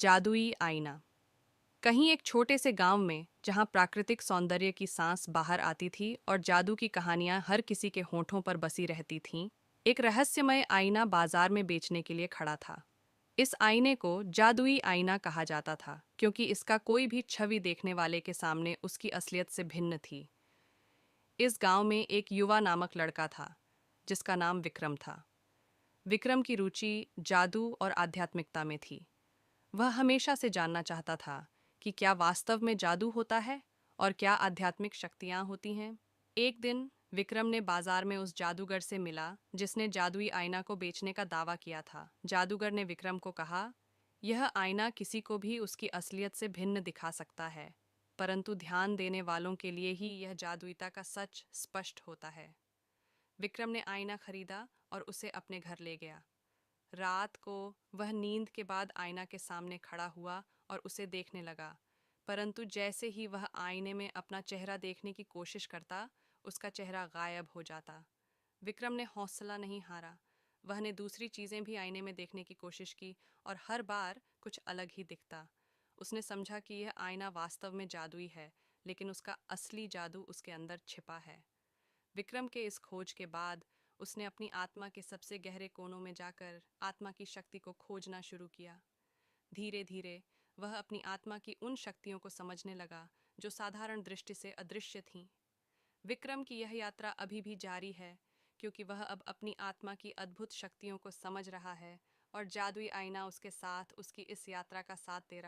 जादुई आईना। कहीं एक छोटे से गांव में जहां प्राकृतिक सौंदर्य की सांस बाहर आती थी और जादू की कहानियां हर किसी के होठों पर बसी रहती थीं, एक रहस्यमय आईना बाजार में बेचने के लिए खड़ा था। इस आईने को जादुई आईना कहा जाता था क्योंकि इसका कोई भी छवि देखने वाले के सामने उसकी असलियत से भिन्न थी। इस गांव में एक युवा नामक लड़का था जिसका नाम विक्रम था। विक्रम की रुचि जादू और आध्यात्मिकता में थी। वह हमेशा से जानना चाहता था कि क्या वास्तव में जादू होता है और क्या आध्यात्मिक शक्तियां होती हैं। एक दिन विक्रम ने बाजार में उस जादूगर से मिला जिसने जादुई आईना को बेचने का दावा किया था। जादूगर ने विक्रम को कहा, यह आईना किसी को भी उसकी असलियत से भिन्न दिखा सकता है, परंतु ध्यान देने वालों के लिए ही यह जादुईता का सच स्पष्ट होता है। विक्रम ने आईना खरीदा और उसे अपने घर ले गया। रात को वह नींद के बाद आईना के सामने खड़ा हुआ और उसे देखने लगा, परंतु जैसे ही वह आईने में अपना चेहरा देखने की कोशिश करता, उसका चेहरा गायब हो जाता। विक्रम ने हौसला नहीं हारा। वह ने दूसरी चीजें भी आईने में देखने की कोशिश की और हर बार कुछ अलग ही दिखता। उसने समझा कि यह आईना वास्तव में जादुई है, लेकिन उसका असली जादू उसके अंदर छिपा है। विक्रम के इस खोज के बाद उसने अपनी आत्मा के सबसे गहरे कोनों में जाकर आत्मा की शक्ति को खोजना शुरू किया। धीरे धीरे वह अपनी आत्मा की उन शक्तियों को समझने लगा जो साधारण दृष्टि से अदृश्य थीं। विक्रम की यह यात्रा अभी भी जारी है, क्योंकि वह अब अपनी आत्मा की अद्भुत शक्तियों को समझ रहा है और जादुई आईना उसके साथ उसकी इस यात्रा का साथ दे रहा है।